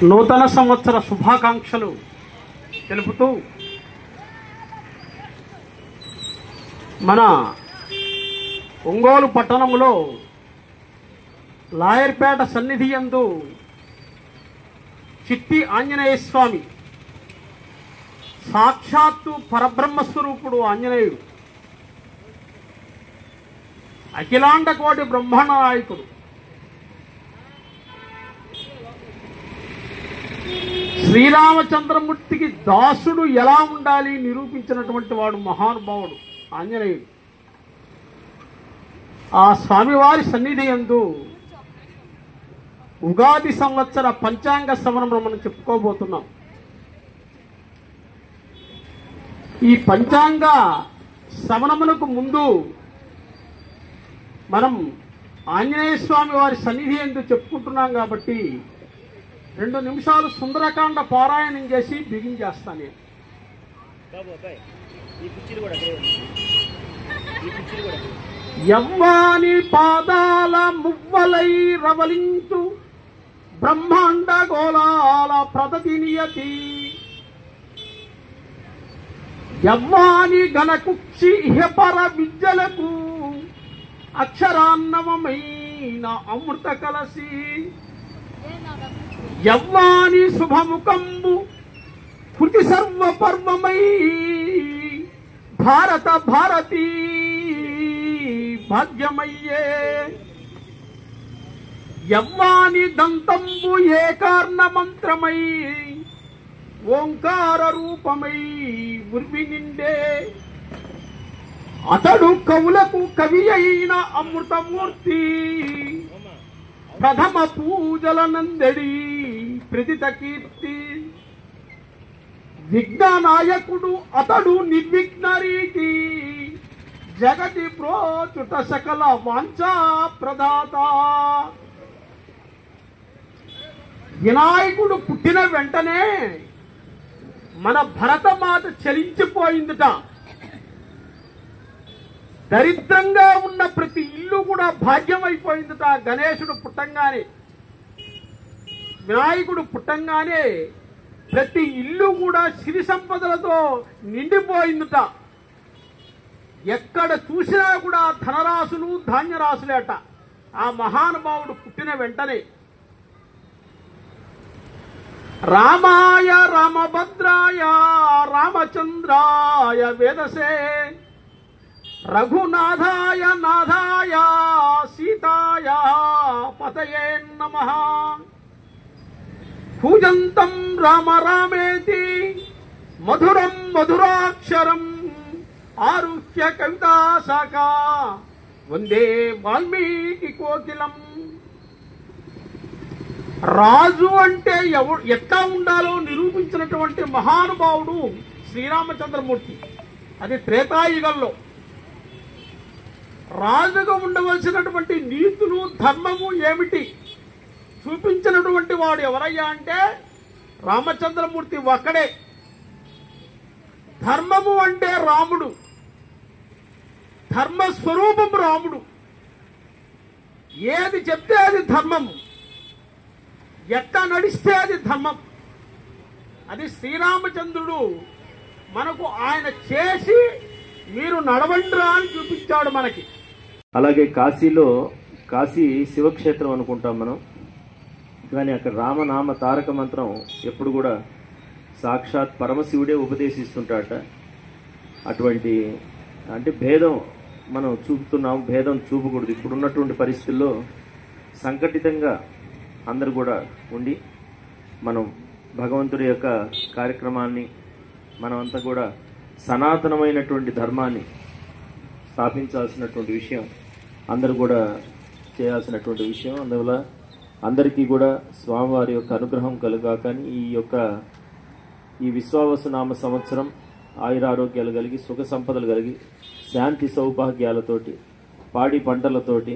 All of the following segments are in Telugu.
నూతన సంవత్సర శుభాకాంక్షలు తెలుపుతూ మన ఒంగోలు పట్టణంలో లాయర్పేట సన్నిధి యందు చిట్టి ఆంజనేయ స్వామి సాక్షాత్తు పరబ్రహ్మస్వరూపుడు ఆంజనేయుడు, అఖిలాండ కోటి బ్రహ్మాండ నాయకుడు, శ్రీరామచంద్రమూర్తికి దాసుడు ఎలా ఉండాలి నిరూపించినటువంటి వాడు మహానుభావుడు ఆంజనేయుడు. ఆ స్వామివారి సన్నిధి యందు ఉగాది సంవత్సర పంచాంగ శ్రవణం మనం చెప్పుకోబోతున్నాం. ఈ పంచాంగ శ్రవణమునకు ముందు మనం ఆంజనేయ స్వామి వారి సన్నిధి యందు చెప్పుకుంటున్నాం కాబట్టి 2 నిమిషాలు సుందరకాండ పారాయణం చేసి బిగించేస్తాను. యవ్వాని పాదాల మువ్వలై రవలించు బ్రహ్మాండ గోళాల ప్రదతినియతి, యవ్వాని గణకుక్షి ఇహపర విద్యలకు అక్షరాన్నవమైన అమృత కలసి, యవ్వాని శుభముఖంబు కృతి సర్వపర్వమై భారత భారతీ భాగ్యమయ్యే, యవ్వాని దంతంబు ఏకార్ణ మంత్రమై ఓంకార రూపమై ఉర్వి నిండే, అతడు కవులకు కవి అయిన అమృతమూర్తి ప్రథమ పూజల నందడి ప్రతిత కీర్తి, విఘ్ననాయకుడు అతడు నిర్విఘ్న రీతి జగతి ప్రోచుట సకల వాంఛా ప్రదాత. వినాయకుడు పుట్టిన వెంటనే మన భరతమాత చలించిపోయిందిట. దరిద్రంగా ఉన్న ప్రతి ఇల్లు కూడా భాగ్యమైపోయిందిట. గణేశుడు పుట్టంగానే, వినాయకుడు పుట్టంగానే ప్రతి ఇల్లు కూడా సిరి సంపదలతో నిండిపోయిందిట. ఎక్కడ చూసినా కూడా ధనరాశులు ధాన్యరాశులేట ఆ మహానుభావుడు పుట్టిన వెంటనే. రామాయ రామభద్రాయ రామచంద్రాయ వేదసే, రఘునాథాయ నాథాయ సీతాయ పతయే నమః, పూజంతం రామ రామేతి మధురం మధురాక్షరం ఆరుహ్య కవితా శాఖ వందే వాల్మీకి కోకిలం. రాజు అంటే ఎట్లా ఉండాలో నిరూపించినటువంటి మహానుభావుడు శ్రీరామచంద్రమూర్తి. అది త్రేతాయుగంలో రాజుగా ఉండవలసినటువంటి నీతులు ధర్మము ఏమిటి చూపించినటువంటి వాడు ఎవరయ్యా అంటే రామచంద్రమూర్తి ఒక్కడే. ధర్మము అంటే రాముడు, ధర్మస్వరూపము రాముడు. ఏది చెప్తే అది ధర్మము, ఎట్లా నడిస్తే అది ధర్మం. అది శ్రీరామచంద్రుడు మనకు ఆయన చేసి మీరు నడవండిరా అని చూపించాడు మనకి. అలాగే కాశీలో, కాశీ శివక్షేత్రం అనుకుంటాం మనం, కానీ అక్కడ రామనామ తారక మంత్రం ఎప్పుడు కూడా సాక్షాత్ పరమశివుడే ఉపదేశిస్తుంటాట. అటువంటి అంటే భేదం మనం చూపుతున్నాం, భేదం చూపకూడదు. ఇప్పుడున్నటువంటి పరిస్థితుల్లో సంఘటితంగా అందరూ కూడా ఉండి మనం భగవంతుడి యొక్క కార్యక్రమాన్ని మనమంతా కూడా సనాతనమైనటువంటి ధర్మాన్ని స్థాపించాల్సినటువంటి విషయం, అందరూ కూడా చేయాల్సినటువంటి విషయం. అందువల్ల అందరికీ కూడా స్వామివారి యొక్క అనుగ్రహం కలుగా. కానీ ఈ విశ్వావసునామ సంవత్సరం ఆయురారోగ్యాలు కలిగి, సుఖ సంపదలు కలిగి, శాంతి సౌభాగ్యాలతోటి, పాడి పంటలతోటి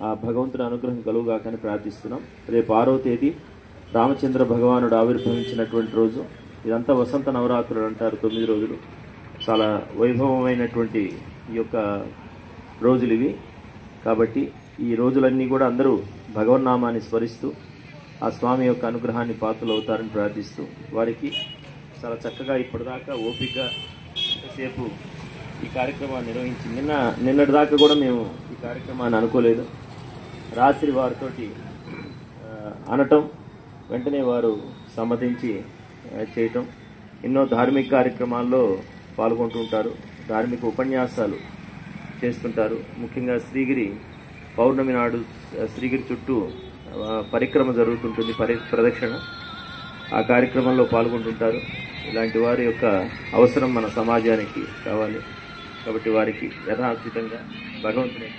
ఆ భగవంతుడి అనుగ్రహం కలుగుగా కానీ ప్రార్థిస్తున్నాం. రేపు 6వ తేదీ రామచంద్ర భగవానుడు ఆవిర్భవించినటువంటి రోజు. ఇదంతా వసంత నవరాత్రులు అంటారు. 9 రోజులు చాలా వైభవమైనటువంటి ఈ యొక్క రోజులు ఇవి. కాబట్టి ఈ రోజులన్నీ కూడా అందరూ భగవన్నామాన్ని స్మరిస్తూ ఆ స్వామి యొక్క అనుగ్రహాన్ని పాత్రలు అవుతారని ప్రార్థిస్తూ వారికి చాలా చక్కగా ఇప్పటిదాకా ఓపికగా సేపు ఈ కార్యక్రమాన్ని నిర్వహించి నిన్నటి దాకా కూడా మేము ఈ కార్యక్రమాన్ని అనుకోలేదు. రాత్రి వారితోటి అనటం వెంటనే వారు సమ్మతించి చేయటం. ఎన్నో ధార్మిక కార్యక్రమాల్లో పాల్గొంటుంటారు, ధార్మిక ఉపన్యాసాలు చేస్తుంటారు. ముఖ్యంగా శ్రీగిరి పౌర్ణమి నాడు శ్రీగిరి చుట్టూ పరిక్రమ జరుగుతుంటుంది, ప్రదక్షిణ. ఆ కార్యక్రమంలో పాల్గొంటుంటారు. ఇలాంటి వారి యొక్క అవసరం మన సమాజానికి కావాలి కాబట్టి వారికి యథాతథంగా భగవంతుని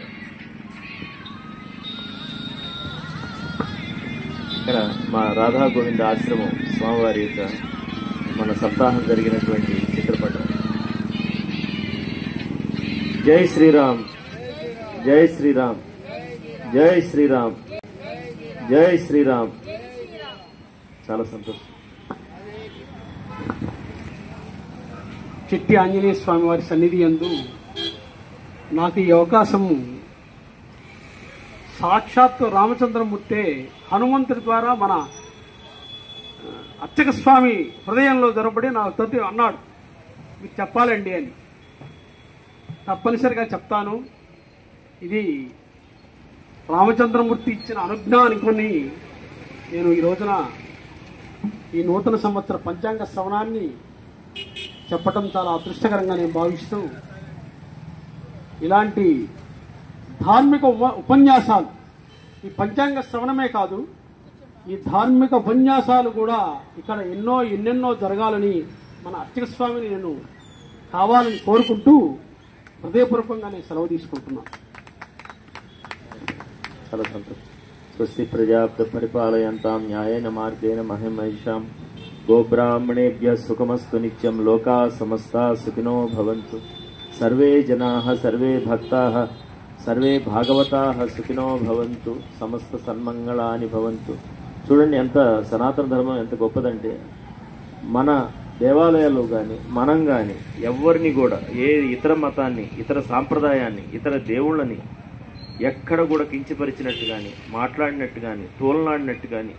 ఇక్కడ మా రాధా గోవింద ఆశ్రమం స్వామివారి యొక్క మన సప్తాహం జరిగినటువంటి చిత్రపటం. జై శ్రీరామ్, జై శ్రీరామ్, జై శ్రీరామ్, జై శ్రీరామ్. చాలా సంతోషం. చిట్టి ఆంజనేయ స్వామి వారి సన్నిధి యందు నాకు ఈ అవకాశము సాక్షాత్తు రామచంద్రమూర్తే హనుమంతుడి ద్వారా మన అర్చక స్వామి హృదయంలో దొరబడి నాకు తోటి అన్నాడు, మీకు చెప్పాలండి అని. తప్పనిసరిగా చెప్తాను. ఇది రామచంద్రమూర్తి ఇచ్చిన అనుజ్ఞ అనుకుని నేను ఈ రోజున ఈ నూతన సంవత్సర పంచాంగ శ్రవణాన్ని చెప్పటం చాలా అదృష్టకరంగా నేను భావిస్తూ, ఇలాంటి ధార్మిక ఉపన్యాసాలు ఈ పంచాంగ శ్రవణమే కాదు, ఈ ధార్మిక ఉపన్యాసాలు కూడా ఇక్కడ ఎన్నెన్నో జరగాలని మన అర్చక స్వామిని నేను కావాలని కోరుకుంటూ హృదయపూర్వకంగా నేను సెలవు తీసుకుంటున్నాను. చాలా సంతోషం. స్వస్తి ప్రజాప్త పరిపాలయంతాం న్యాయేన మార్గేణ మహిమహిషాం గోబ్రాహ్మణేభ్యః సుఖమస్తు నిత్యం లోకా సమస్తా సుఖినో భవంతు. సర్వే జనాః సర్వే భక్తాః సర్వే భాగవతాః సుఖినో భవంతు. సమస్త సన్మంగళాని భవంతు. చూడండి ఎంత సనాతన ధర్మం ఎంత గొప్పదంటే, మన దేవాలయాల్లో కానీ మనం కానీ ఎవరిని కూడా ఏ ఇతర మతాన్ని, ఇతర సాంప్రదాయాన్ని, ఇతర దేవుళ్ళని ఎక్కడ కూడా కించపరిచినట్టు కానీ, మాట్లాడినట్టు కానీ, తోలనాడినట్టు కానీ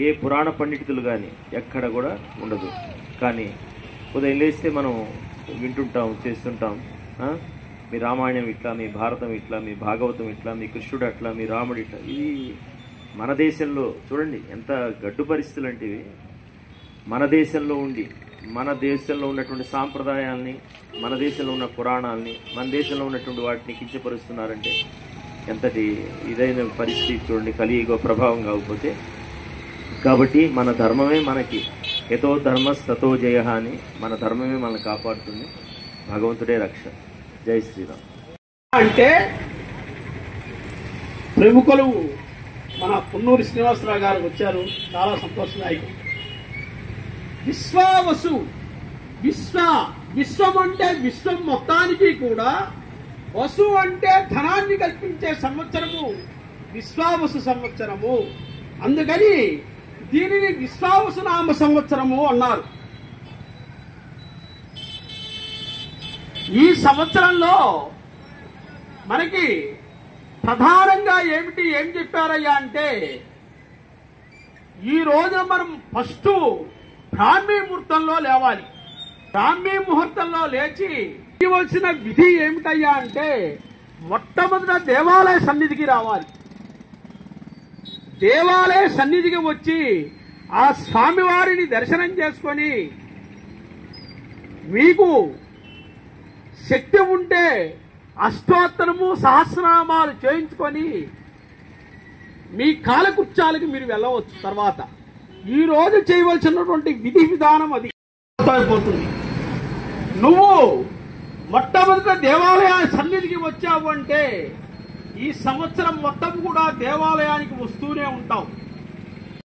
ఏ పురాణ పండితులు కానీ ఎక్కడ కూడా ఉండదు. కానీ ఉదయం లేస్తే మనం వింటుంటాం, చేస్తుంటాం, మీ రామాయణం ఇట్లా, మీ భారతం ఇట్లా, మీ భాగవతం ఇట్లా, మీ కృష్ణుడు అట్లా, మీ రాముడు ఇట్లా. ఇది మన దేశంలో చూడండి ఎంత గడ్డు పరిస్థితులు అంటే ఇవి. మన దేశంలో ఉండి మన దేశంలో ఉన్నటువంటి సాంప్రదాయాల్ని, మన దేశంలో ఉన్న పురాణాలని, మన దేశంలో ఉన్నటువంటి వాటిని కించపరుస్తున్నారంటే ఎంతటి ఇదైన పరిస్థితి చూడండి, కలియుగ ప్రభావం కాకపోతే. కాబట్టి మన ధర్మమే మనకి యతో ధర్మస్తతో జయ అని, మన ధర్మమే మనల్ని కాపాడుతుంది. భగవంతుడే రక్ష. జై శ్రీరామ్. అంటే ప్రముఖులు మన పున్నూరి శ్రీనివాసరావు గారు వచ్చారు, చాలా సంతోషదాయకం. విశ్వావసు, విశ్వం అంటే విశ్వం మొత్తానికి కూడా, వసు అంటే ధనాన్ని కల్పించే సంవత్సరము విశ్వావసు సంవత్సరము. అందుకని దీనిని విశ్వావసు నామ సంవత్సరము అన్నారు. ఈ సంవత్సరంలో మనకి ప్రధానంగా ఏం చెప్పారయ్యా అంటే, ఈ రోజు మనం ఫస్ట్ బ్రాహ్మీ ముహూర్తంలో లేవాలి. బ్రాహ్మీ ముహూర్తంలో లేచి చేయవలసిన విధి ఏమిటయ్యా అంటే, మొట్టమొదట దేవాలయ సన్నిధికి రావాలి. దేవాలయ సన్నిధికి వచ్చి ఆ స్వామివారిని దర్శనం చేసుకొని, మీకు శక్తి ఉంటే అష్టోత్తరము సహస్రనామాలు చేయించుకొని మీ కాలకృత్యాలకి మీరు వెళ్ళవచ్చు. తర్వాత ఈ రోజు చేయవలసినటువంటి విధి విధానం అది అయిపోతుంది. నువ్వు మొట్టమొదట దేవాలయ సన్నిధికి వచ్చావు అంటే ఈ సంవత్సరం మొత్తం కూడా దేవాలయానికి వస్తూనే ఉంటావు.